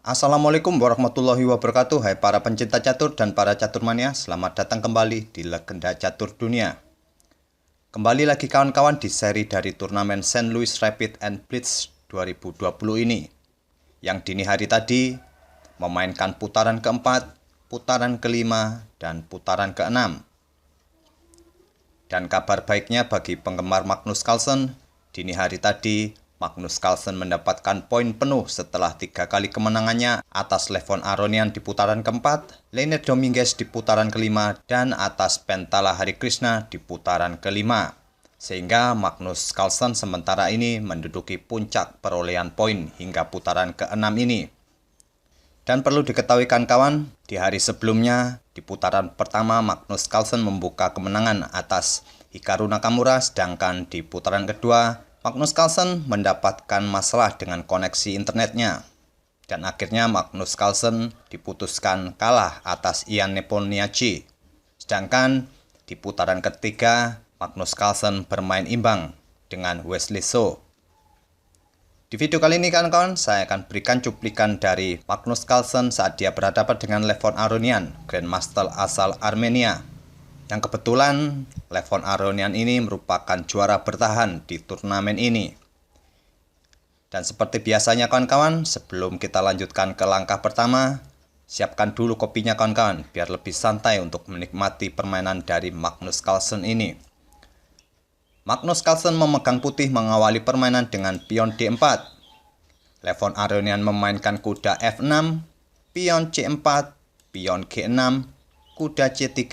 Assalamualaikum warahmatullahi wabarakatuh. Hai para pencinta catur dan para caturmania, selamat datang kembali di Legenda Catur Dunia. Kembali lagi kawan-kawan di seri dari turnamen St. Louis Rapid and Blitz 2020 ini, yang dini hari tadi memainkan putaran keempat, putaran kelima, dan putaran keenam. Dan kabar baiknya bagi penggemar Magnus Carlsen, dini hari tadi Magnus Carlsen mendapatkan poin penuh setelah 3 kali kemenangannya atas Levon Aronian di putaran keempat, Leonard Dominguez di putaran kelima, dan atas Pentala Hari Krishna di putaran kelima. Sehingga Magnus Carlsen sementara ini menduduki puncak perolehan poin hingga putaran keenam ini. Dan perlu diketahui kawan, di hari sebelumnya, di putaran pertama Magnus Carlsen membuka kemenangan atas Hikaru Nakamura, sedangkan di putaran kedua, Magnus Carlsen mendapatkan masalah dengan koneksi internetnya. Dan akhirnya Magnus Carlsen diputuskan kalah atas Ian Nepomniachtchi. Sedangkan di putaran ketiga, Magnus Carlsen bermain imbang dengan Wesley So. Di video kali ini kawan-kawan, saya akan berikan cuplikan dari Magnus Carlsen saat dia berhadapan dengan Levon Aronian, Grandmaster asal Armenia. Yang kebetulan Levon Aronian ini merupakan juara bertahan di turnamen ini. Dan seperti biasanya kawan-kawan, sebelum kita lanjutkan ke langkah pertama, siapkan dulu kopinya kawan-kawan, biar lebih santai untuk menikmati permainan dari Magnus Carlsen ini. Magnus Carlsen memegang putih mengawali permainan dengan pion D4. Levon Aronian memainkan kuda F6, pion C4, pion G6, kuda C3,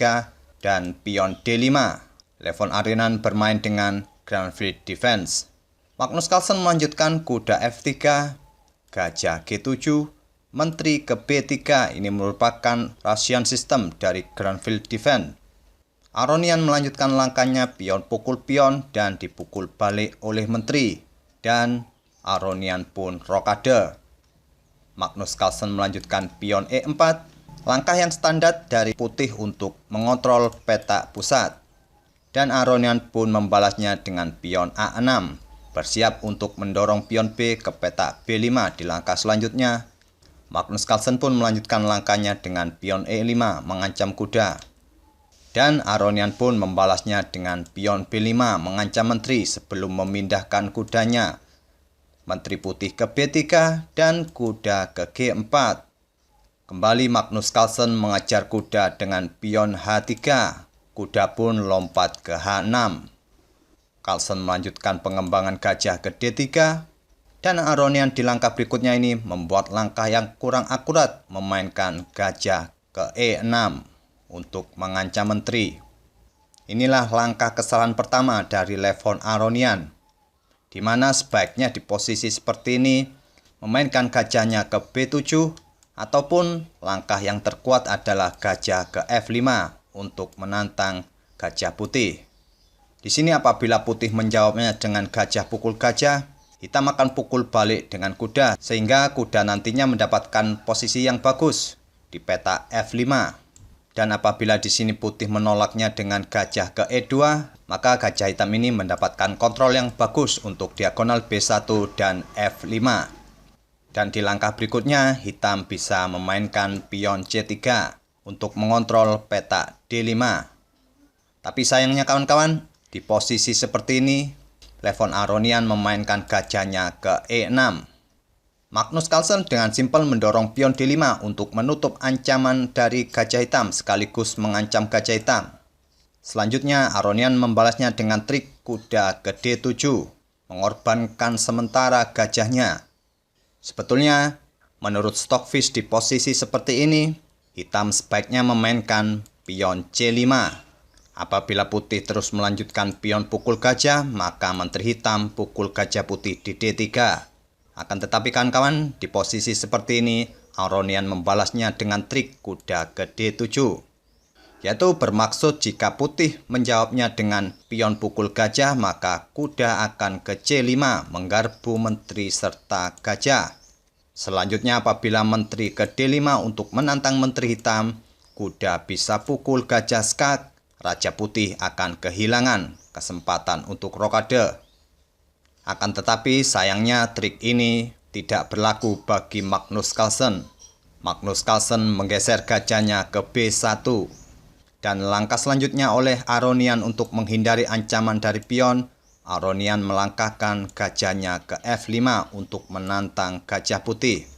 dan pion D5. Levon Aronian bermain dengan Grandfield Defense. Magnus Carlsen melanjutkan kuda F3, gajah G7, menteri ke B3. Ini merupakan Russian system dari Grandfield Defense. Aronian melanjutkan langkahnya pion pukul pion dan dipukul balik oleh menteri. Dan Aronian pun rokade. Magnus Carlsen melanjutkan pion E4, langkah yang standar dari putih untuk mengontrol peta pusat. Dan Aronian pun membalasnya dengan pion A6, bersiap untuk mendorong pion B ke peta B5 di langkah selanjutnya. Magnus Carlsen pun melanjutkan langkahnya dengan pion E5 mengancam kuda. Dan Aronian pun membalasnya dengan pion B5 mengancam menteri sebelum memindahkan kudanya. Menteri putih ke B3 dan kuda ke G4. Kembali Magnus Carlsen mengejar kuda dengan pion H3. Kuda pun lompat ke H6. Carlsen melanjutkan pengembangan gajah ke D3. Dan Aronian di langkah berikutnya ini membuat langkah yang kurang akurat, memainkan gajah ke E6 untuk mengancam menteri. Inilah langkah kesalahan pertama dari Levon Aronian, di mana sebaiknya di posisi seperti ini memainkan gajahnya ke B7, ataupun langkah yang terkuat adalah gajah ke F5 untuk menantang gajah putih. Di sini apabila putih menjawabnya dengan gajah pukul gajah, hitam akan pukul balik dengan kuda sehingga kuda nantinya mendapatkan posisi yang bagus di peta F5. Dan apabila di sini putih menolaknya dengan gajah ke E2, maka gajah hitam ini mendapatkan kontrol yang bagus untuk diagonal B1 dan F5. Dan di langkah berikutnya, hitam bisa memainkan pion C3 untuk mengontrol peta D5. Tapi sayangnya kawan-kawan, di posisi seperti ini, Levon Aronian memainkan gajahnya ke E6. Magnus Carlsen dengan simpel mendorong pion D5 untuk menutup ancaman dari gajah hitam sekaligus mengancam gajah hitam. Selanjutnya, Aronian membalasnya dengan trik kuda ke D7, mengorbankan sementara gajahnya. Sebetulnya, menurut Stockfish di posisi seperti ini, hitam sebaiknya memainkan pion C5. Apabila putih terus melanjutkan pion pukul gajah, maka menteri hitam pukul gajah putih di D3. Akan tetapi kawan-kawan, di posisi seperti ini, Aronian membalasnya dengan trik kuda ke D7. Yaitu bermaksud jika putih menjawabnya dengan pion pukul gajah, maka kuda akan ke C5 menggarpu menteri serta gajah. Selanjutnya apabila menteri ke D5 untuk menantang menteri hitam, kuda bisa pukul gajah skak, raja putih akan kehilangan kesempatan untuk rokade. Akan tetapi sayangnya trik ini tidak berlaku bagi Magnus Carlsen. Magnus Carlsen menggeser gajahnya ke B1. Dan langkah selanjutnya oleh Aronian untuk menghindari ancaman dari pion, Aronian melangkahkan gajahnya ke F5 untuk menantang gajah putih.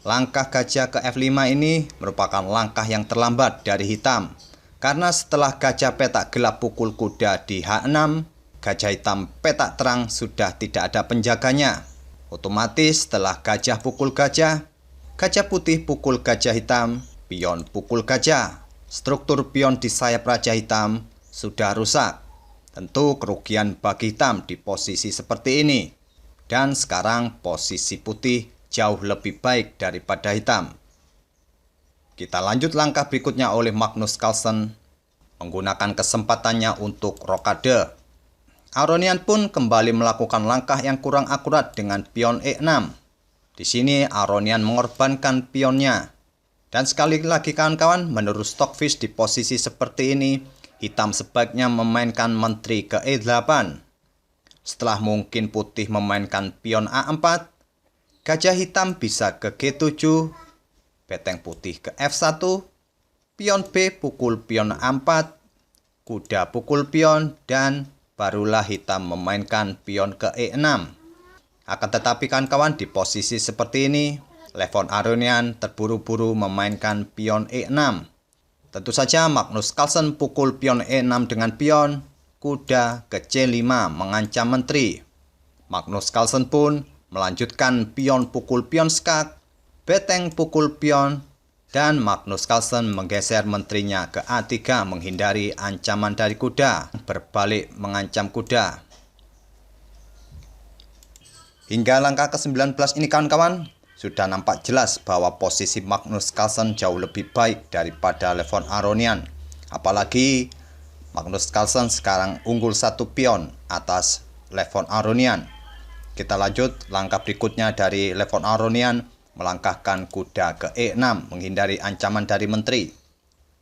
Langkah gajah ke F5 ini merupakan langkah yang terlambat dari hitam. Karena setelah gajah petak gelap pukul kuda di H6, gajah hitam petak terang sudah tidak ada penjaganya. Otomatis setelah gajah pukul gajah, gajah putih pukul gajah hitam, pion pukul gajah. Struktur pion di sayap raja hitam sudah rusak. Tentu kerugian bagi hitam di posisi seperti ini. Dan sekarang posisi putih jauh lebih baik daripada hitam. Kita lanjut langkah berikutnya oleh Magnus Carlsen menggunakan kesempatannya untuk rokade. Aronian pun kembali melakukan langkah yang kurang akurat dengan pion E6. Di sini Aronian mengorbankan pionnya. Dan sekali lagi kawan-kawan, menurut Stockfish di posisi seperti ini, hitam sebaiknya memainkan menteri ke E8. Setelah mungkin putih memainkan pion A4, gajah hitam bisa ke G7, beteng putih ke F1, pion B pukul pion A4, kuda pukul pion, dan barulah hitam memainkan pion ke E6. Akan tetapi kawan-kawan, di posisi seperti ini, Levon Aronian terburu-buru memainkan pion E6. Tentu saja Magnus Carlsen pukul pion E6 dengan pion, kuda ke C5 mengancam menteri. Magnus Carlsen pun melanjutkan pion pukul pion skak, beteng pukul pion, dan Magnus Carlsen menggeser menterinya ke A3 menghindari ancaman dari kuda, berbalik mengancam kuda. Hingga langkah ke-19 ini kawan-kawan, sudah nampak jelas bahwa posisi Magnus Carlsen jauh lebih baik daripada Levon Aronian. Apalagi Magnus Carlsen sekarang unggul 1 pion atas Levon Aronian. Kita lanjut langkah berikutnya dari Levon Aronian melangkahkan kuda ke E6 menghindari ancaman dari menteri.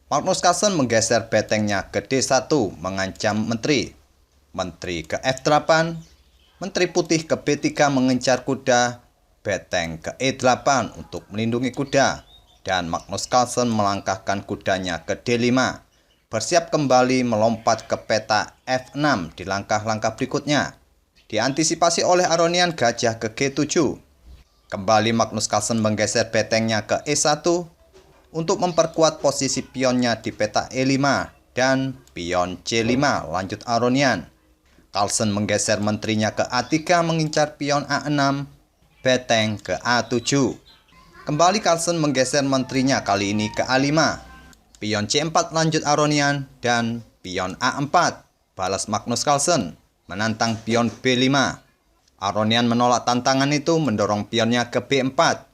Magnus Carlsen menggeser betengnya ke D1 mengancam menteri. Menteri ke F8, menteri putih ke B3 mengincar kuda, beteng ke E8 untuk melindungi kuda, dan Magnus Carlsen melangkahkan kudanya ke D5, bersiap kembali melompat ke peta F6 di langkah-langkah berikutnya. Diantisipasi oleh Aronian gajah ke G7. Kembali Magnus Carlsen menggeser betengnya ke E1 untuk memperkuat posisi pionnya di peta E5 dan pion C5 lanjut Aronian. Carlsen menggeser menterinya ke A3 mengincar pion A6, beteng ke A7. Kembali Carlsen menggeser menterinya kali ini ke A5. Pion C4 lanjut Aronian dan pion A4 balas Magnus Carlsen menantang pion B5. Aronian menolak tantangan itu mendorong pionnya ke B4.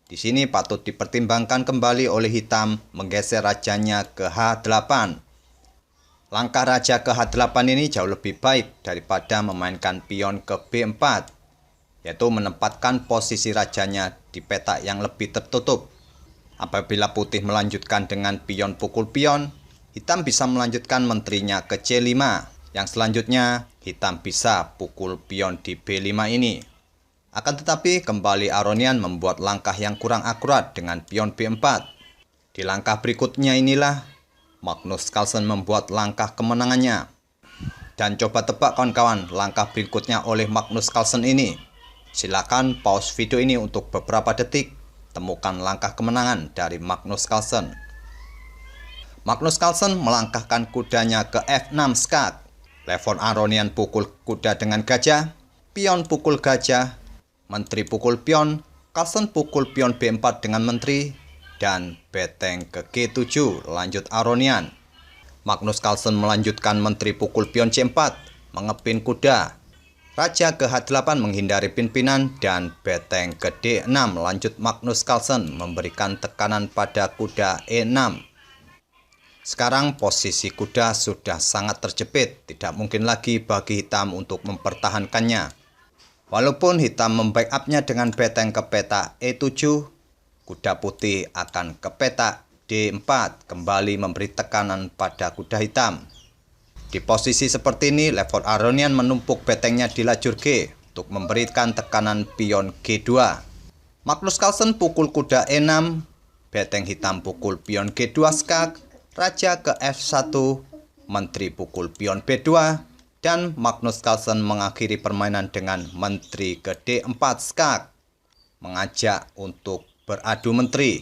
Di sini patut dipertimbangkan kembali oleh hitam menggeser rajanya ke H8. Langkah raja ke H8 ini jauh lebih baik daripada memainkan pion ke B4, yaitu menempatkan posisi rajanya di peta yang lebih tertutup. Apabila putih melanjutkan dengan pion pukul pion, hitam bisa melanjutkan menterinya ke C5. Yang selanjutnya, hitam bisa pukul pion di B5 ini. Akan tetapi, kembali Aronian membuat langkah yang kurang akurat dengan pion B4. Di langkah berikutnya inilah, Magnus Carlsen membuat langkah kemenangannya. Dan coba tebak kawan-kawan, langkah berikutnya oleh Magnus Carlsen ini. Silakan pause video ini untuk beberapa detik, temukan langkah kemenangan dari Magnus Carlsen. Magnus Carlsen melangkahkan kudanya ke F6 skak. Levon Aronian pukul kuda dengan gajah, pion pukul gajah, menteri pukul pion, Carlsen pukul pion B4 dengan menteri, dan beteng ke G7 lanjut Aronian. Magnus Carlsen melanjutkan menteri pukul pion C4, mengepin kuda. Raja ke H8 menghindari pimpinan, dan beteng ke D6 lanjut Magnus Carlsen memberikan tekanan pada kuda E6. Sekarang posisi kuda sudah sangat terjepit, tidak mungkin lagi bagi hitam untuk mempertahankannya. Walaupun hitam membackupnya dengan beteng ke peta E7, kuda putih akan ke peta D4 kembali memberi tekanan pada kuda hitam. Di posisi seperti ini, Levon Aronian menumpuk betengnya di lajur G untuk memberikan tekanan pion G2. Magnus Carlsen pukul kuda E6, beteng hitam pukul pion G2 skak, raja ke F1, menteri pukul pion B2, dan Magnus Carlsen mengakhiri permainan dengan menteri ke D4 skak, mengajak untuk beradu menteri.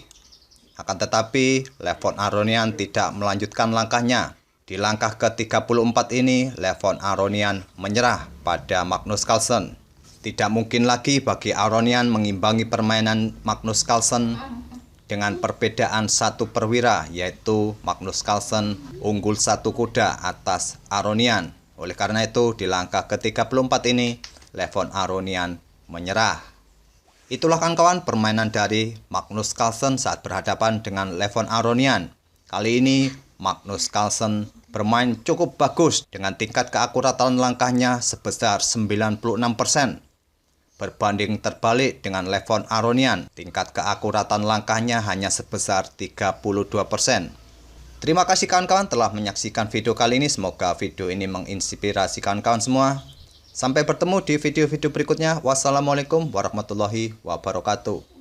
Akan tetapi, Levon Aronian tidak melanjutkan langkahnya. Di langkah ke-34 ini, Levon Aronian menyerah pada Magnus Carlsen. Tidak mungkin lagi bagi Aronian mengimbangi permainan Magnus Carlsen dengan perbedaan 1 perwira, yaitu Magnus Carlsen unggul 1 kuda atas Aronian. Oleh karena itu, di langkah ke-34 ini, Levon Aronian menyerah. Itulah kawan-kawan permainan dari Magnus Carlsen saat berhadapan dengan Levon Aronian. Kali ini Magnus Carlsen bermain cukup bagus dengan tingkat keakuratan langkahnya sebesar 96%. Berbanding terbalik dengan Levon Aronian, tingkat keakuratan langkahnya hanya sebesar 32%. Terima kasih kawan-kawan telah menyaksikan video kali ini. Semoga video ini menginspirasi kawan-kawan semua. Sampai bertemu di video-video berikutnya. Wassalamualaikum warahmatullahi wabarakatuh.